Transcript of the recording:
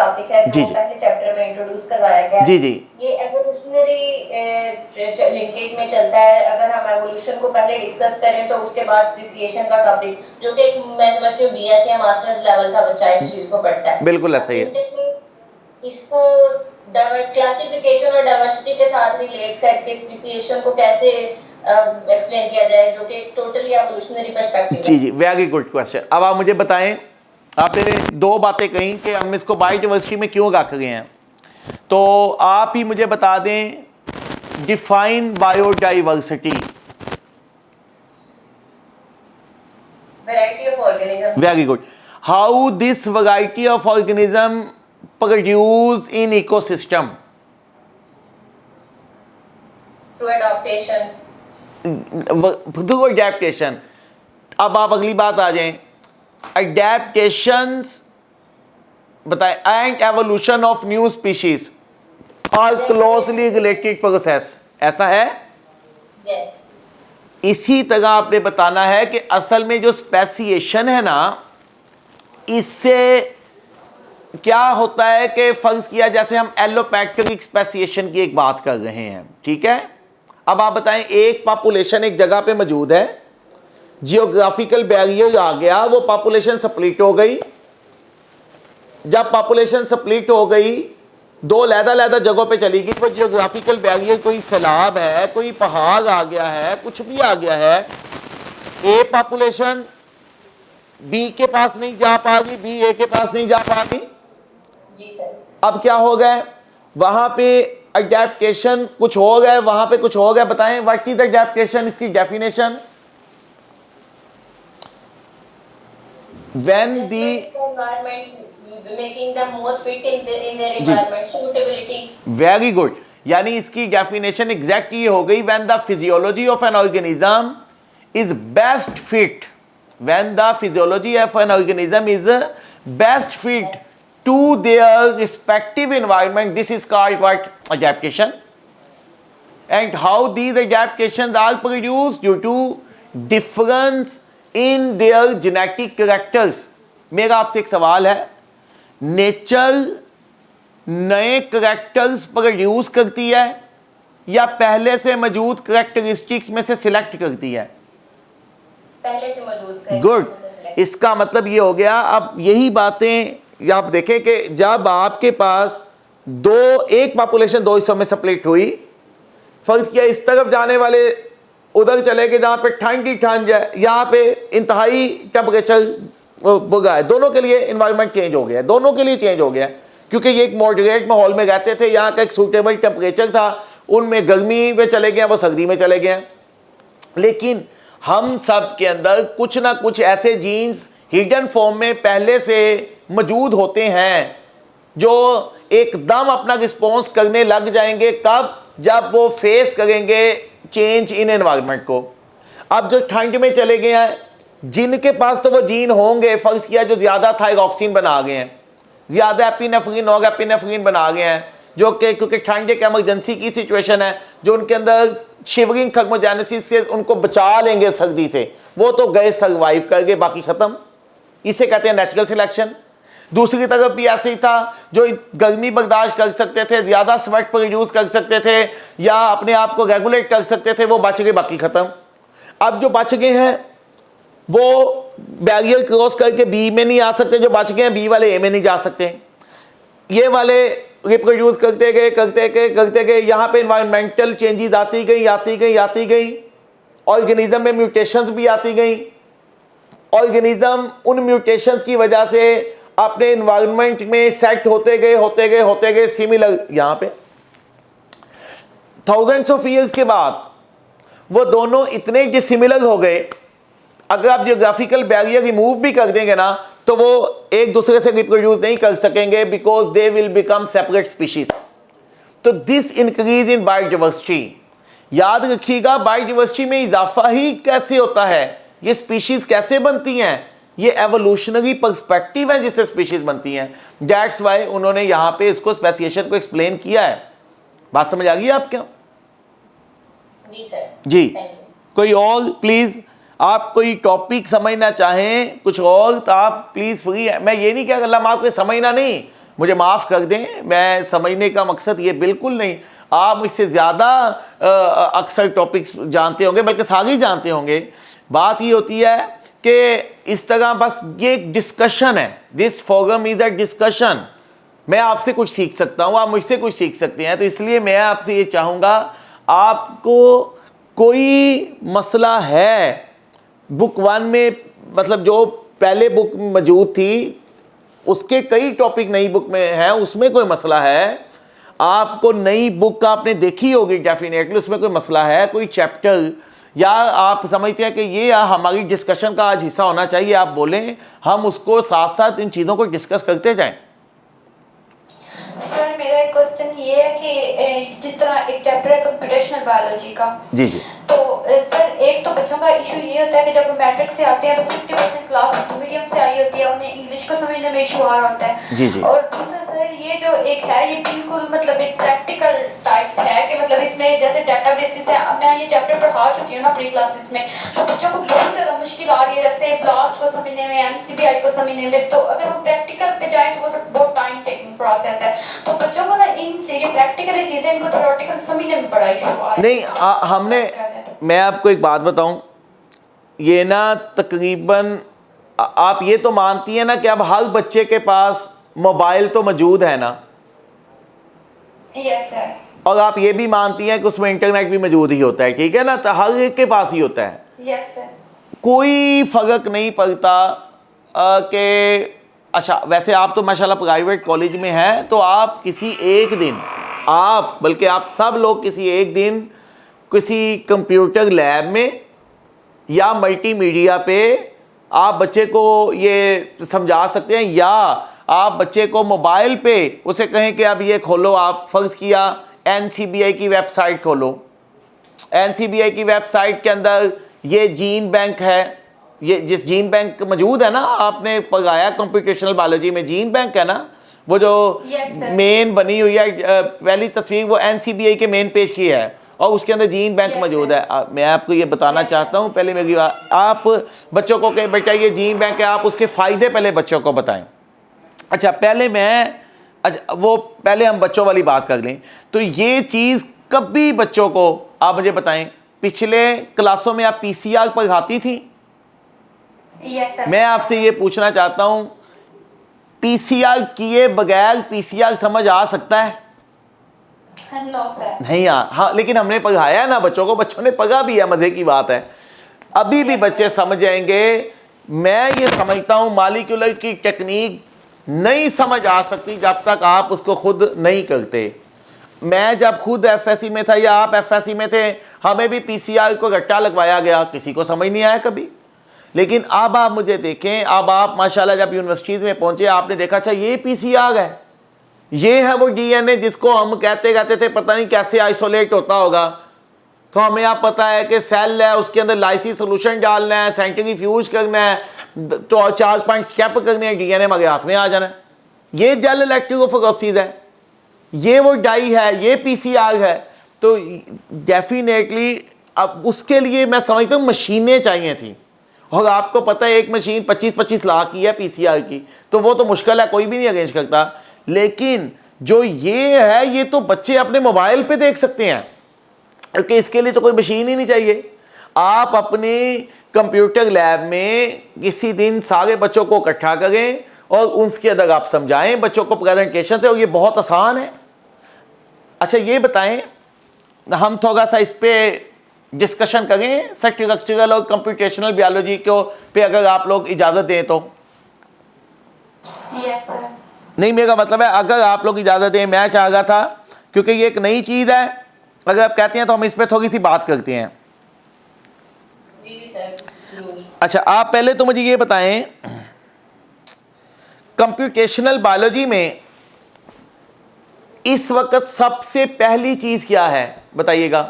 Topic है जी जो जी पहले चैप्टर में इंट्रोड्यूस करवाया गया है। जी जी ये एवोल्यूशनरी लिंकेज में चलता है। अगर हम एवोल्यूशन को पहले डिस्कस करें तो उसके बाद स्पेसिएशन का टॉपिक, जो कि मैं समझती हूँ बीएस या मास्टर्स लेवल का बच्चा इस चीज को पढ़ता है। बिल्कुल ऐसा ही है। बीटेक में इसको क्लासिफिकेशन और डाइवर्सिटी के साथ रिलेट करके स्पेसिएशन को कैसे एक्सप्लेन किया जाए, जो कि टोटली एवोल्यूशनरी पर्सपेक्टिव जी है। जी, वेरी गुड क्वेश्चन। अब आप मुझे बताएं, आपने दो बातें कही कि हम इसको बायोडाइवर्सिटी में क्यों रख गए हैं, तो आप ही मुझे बता दें, define biodiversity. Variety of organisms. Very good. How this variety of organism produce in ecosystem. Through adaptations. Through adaptation. अब आप अगली बात आ जाएं, एडेप्टेशंस बताएं, and evolution of new species are closely related process, ऐसा है? यस। इसी तरह आपने बताना है कि असल में जो स्पेसिएशन है ना, इससे क्या होता है कि फर्ज किया जैसे हम एलोपैक्टिक स्पेसिएशन की एक बात कर रहे हैं, ठीक है। अब आप बताएं, एक पॉपुलेशन एक जगह पे मौजूद है, जियोग्राफिकल बैरियर आ गया, वो पॉपुलेशन स्प्लिट हो गई। जब पॉपुलेशन स्प्लिट हो गई, दो लहदा जगहों पे चली गई, तो जियोग्राफिकल बैरियर, कोई सैलाब है, कोई पहाड़ आ गया है, कुछ भी आ गया है, ए पॉपुलेशन बी के पास नहीं जा पागी, बी ए के पास नहीं जा पागी। जी सर। अब क्या हो गया, वहां पे अडेप्टेशन कुछ हो गया, वहां पे कुछ हो गया। बताएं व्हाट इज अडेप्टेशन, इसकी definition. when the environment, making them more fit in their environment, suitability. very good, यानी इसकी डेफिनेशन एग्जैक्ट ये हो गई, when the physiology of an organism is best fit, when the physiology of an organism is best fit to their respective environment, this is called what? Adaptation. And how these adaptations are produced due to difference in their genetic characters. मेरा आपसे एक सवाल है, nature नए characters produce करती है या पहले से मौजूद करेक्टरिस्टिक्स में से सिलेक्ट करती है? पहले से मौजूद। गुड, इसका मतलब ये हो गया। अब यही बातें आप देखें कि जब आपके पास एक पॉपुलेशन दो हिस्सों में स्प्लिट हुई, फर्ज किया इस तरफ जाने वाले उधर चले गए जहाँ पे ठंड ही ठंड है, यहाँ पे इंतहाई टेम्परेचर बुरा है, दोनों के लिए इन्वायरमेंट चेंज हो गया, दोनों के लिए चेंज हो गया, क्योंकि ये एक मॉडरेट माहौल में रहते थे, यहाँ का एक सूटेबल टेम्परेचर था, उनमें गर्मी में चले गए, वो सर्दी में चले गए। लेकिन हम सब के अंदर कुछ ना कुछ ऐसे जीन्स हिडन फॉर्म में पहले से मौजूद होते हैं जो एकदम अपना रिस्पॉन्स करने लग जाएंगे। कब? जब वो फेस करेंगे चेंज इन एनवायरनमेंट को। अब जो ठंड में चले गए हैं, जिनके पास तो वो जीन होंगे, फर्ज किया जो ज़्यादा थायरॉक्सिन बना गए हैं, ज़्यादा एपिनेफ्रिन और एपिनेफ्रिन बना गए हैं, जो कि क्योंकि ठंड एक एमरजेंसी की सिचुएशन है, जो उनके अंदर शिवरिंग थर्मोजेनेसिस से उनको बचा लेंगे सर्दी से, वो तो गए सर्वाइव कर गए, बाकी ख़त्म। इसे कहते हैं नेचुरल सिलेक्शन। दूसरी तरफ भी ऐसे ही था, जो गर्मी बर्दाश्त कर सकते थे, ज़्यादा स्वेट प्रोड्यूस कर सकते थे या अपने आप को रेगुलेट कर सकते थे, वो बच गए, बाकी ख़त्म। अब जो बच गए हैं वो बैरियर क्रॉस करके बी में नहीं आ सकते, जो बच गए हैं बी वाले ए में नहीं जा सकते। ये वाले रिप्रोड्यूस करते गए, यहाँ पे इन्वायरमेंटल चेंजेस आती गई, ऑर्गेनिज्म में म्यूटेशंस भी आती गई। ऑर्गेनिज्म उन म्यूटेशंस की वजह से अपने इन्वायरमेंट में सेट होते गए सिमिलर। यहाँ पे थाउजेंड्स ऑफ ईयर्स के बाद वो दोनों इतने डिसिमिलर हो गए, अगर आप जियोग्राफिकल बैरियर रिमूव भी कर देंगे ना, तो वो एक दूसरे से रिप्रोड्यूस नहीं कर सकेंगे, because they will become separate species. तो दिस इंक्रीज इन बायोडाइवर्सिटी। याद रखिएगा, बायोडाइवर्सिटी में इजाफा ही कैसे होता है, ये स्पीशीज कैसे बनती हैं, ये एवोल्यूशनरी पर्सपेक्टिव है जिससे स्पीशीज बनती हैं। दैट्स वाई उन्होंने यहाँ पे इसको स्पेसिएशन को एक्सप्लेन किया है। बात समझ आ गई आप क्या? जी सर। जी, कोई और प्लीज, आप कोई टॉपिक समझना चाहें कुछ और तो आप प्लीज फ्री है। मैं ये नहीं कह रहा आपको समझना नहीं, मुझे माफ़ कर दें, मैं समझने का मकसद ये बिल्कुल नहीं, आप मुझसे ज़्यादा अक्सर टॉपिक्स जानते होंगे, बल्कि सारे ही जानते होंगे। बात ये होती है कि इस तरह बस ये एक डिस्कशन है, this forum is a discussion. मैं आपसे कुछ सीख सकता हूँ, आप मुझसे कुछ सीख सकते हैं, तो इसलिए मैं आपसे ये चाहूँगा, आपको कोई मसला है बुक 1 में, मतलब जो पहले बुक मौजूद थी उसके कई टॉपिक नई बुक में है, उसमें कोई मसला है, आपको नई बुक आपने देखी होगी डेफिनेटली, उसमें कोई मसला है, कोई चैप्टर, या आप समझते हैं कि ये हमारी डिस्कशन का आज हिस्सा होना चाहिए, आप बोलें, हम उसको साथ साथ इन चीज़ों को डिस्कस करते जाएं। सर मेरा एक क्वेश्चन ये है कि जिस तरह एक चैप्टर है कंप्यूटेशनल बायोलॉजी का, जी जी, तो सर एक तो बच्चों का इशू ये होता है कि जब वो मैट्रिक से आते हैं तो 50% क्लास मीडियम से आई होती है, उन्हें इंग्लिश को समझने में इशू आ रहा होता है। जी जी, और दूसरा सर ये जो एक है ये बिल्कुल मतलब एक प्रैक्टिकल टाइप है कि मतलब इसमें जैसे डाटाबेसिस है, मैं ये चैप्टर पढ़ा चुकी हूँ ना प्री क्लासेस में, तो बच्चों को बहुत ज़्यादा मुश्किल आ रही है जैसे ब्लास्ट को समझने में, एमसीबीआई को समझने में। तो अगर हम प्रैक्टिकल पे जाएँ तो वो तो बहुत टाइम टेकिंग प्रोसेस है, तो बच्चों को ना इन ये प्रैक्टिकल चीज़ें इनको थ्योरेटिकल समझने में बड़ा इशू आ रहा है। नहीं, मैं आपको एक बात बताऊं, ये ना तकरीबन आप ये तो मानती हैं ना कि अब हर बच्चे के पास मोबाइल तो मौजूद है ना, यस सर। और आप ये भी मानती हैं कि उसमें इंटरनेट भी मौजूद ही होता है, ठीक है ना, तो हर एक के पास ही होता है। Yes sir. कोई फ़र्क नहीं पड़ता कि अच्छा, वैसे आप तो माशाल्लाह प्राइवेट कॉलेज में हैं, तो आप किसी एक दिन, आप बल्कि आप सब लोग किसी एक दिन किसी कंप्यूटर लैब में या मल्टीमीडिया पे आप बच्चे को ये समझा सकते हैं, या आप बच्चे को मोबाइल पे उसे कहें कि अब ये खोलो, आप फ़र्ज़ किया एनसीबीआई की वेबसाइट खोलो, एनसीबीआई की वेबसाइट के अंदर ये जीन बैंक है, ये जिस जीन बैंक मौजूद है ना, आपने पढ़ाया कंप्यूटेशनल बायोलॉजी में, जीन बैंक है ना, वो जो मेन बनी हुई है, पहली तस्वीर वो एनसीबीआई के मेन पेज की है, और उसके अंदर जीन बैंक मौजूद है। मैं आपको ये बताना चाहता हूँ, पहले मेरी आप बच्चों को कहें बेटा ये जीन बैंक है, आप उसके फ़ायदे पहले बच्चों को बताएं। अच्छा, पहले हम बच्चों वाली बात कर लें, तो ये चीज़ कभी बच्चों को, आप मुझे बताएं, पिछले क्लासों में आप पीसीआर पढ़ाती थी? Yes sir. मैं आपसे ये पूछना चाहता हूँ, पीसीआर किए बगैर पीसीआर समझ आ सकता है? No sir. नहीं हाँ, लेकिन हमने पढ़ाया ना बच्चों को, बच्चों ने पढ़ा भी है, मज़े की बात है, अभी भी बच्चे समझ जाएंगे। मैं ये समझता हूँ मॉलिक्यूलर की टेक्निक नहीं समझ आ सकती जब तक आप उसको खुद नहीं करते। मैं जब खुद एफएससी में था या आप एफएससी में थे, हमें भी पीसीआर को रट्टा लगवाया गया, किसी को समझ नहीं आया कभी। लेकिन अब आप मुझे देखें, अब आप माशाल्लाह जब यूनिवर्सिटीज़ में पहुँचे, आपने देखा अच्छा ये पीसीआर है, ये है वो डीएनए जिसको हम कहते थे पता नहीं कैसे आइसोलेट होता होगा, तो हमें आप पता है कि सेल है, उसके अंदर लाइसी सोल्यूशन डालना है, सेंट्रीफ्यूज करना है, तो 4-5 स्टेप करने हैं, डीएनए हमारे हाथ में आ जाना है। ये जेल इलेक्ट्रोफोरेसिस है, ये वो डाई है, ये पीसीआर है। तो डेफिनेटली अब उसके लिए मैं समझता हूँ मशीनें चाहिए थी, और आपको पता है एक मशीन 25-25 लाख की है पीसीआर की, तो वो तो मुश्किल है, कोई भी नहीं अरेंज करता। लेकिन जो ये है, ये तो बच्चे अपने मोबाइल पे देख सकते हैं, क्योंकि इसके लिए तो कोई मशीन ही नहीं चाहिए। आप अपने कंप्यूटर लैब में किसी दिन सारे बच्चों को इकट्ठा करें और उसके अंदर आप समझाएं बच्चों को प्रेजेंटेशन से, और ये बहुत आसान है। अच्छा ये बताएं, हम थोड़ा सा इस पे डिस्कशन करें स्ट्रक्चरल और कंप्यूटेशनल बायोलॉजी को पे, अगर आप लोग इजाज़त दें तो। Yes sir. नहीं, मेरा मतलब है अगर आप लोग इजाज़त दें, मैं चाह रहा था क्योंकि ये एक नई चीज़ है, अगर आप कहते हैं तो हम इस पर थोड़ी सी बात करते हैं। जी सर। अच्छा, आप पहले तो मुझे ये बताएं, कंप्यूटेशनल बायोलॉजी में इस वक्त सबसे पहली चीज़ क्या है, बताइएगा।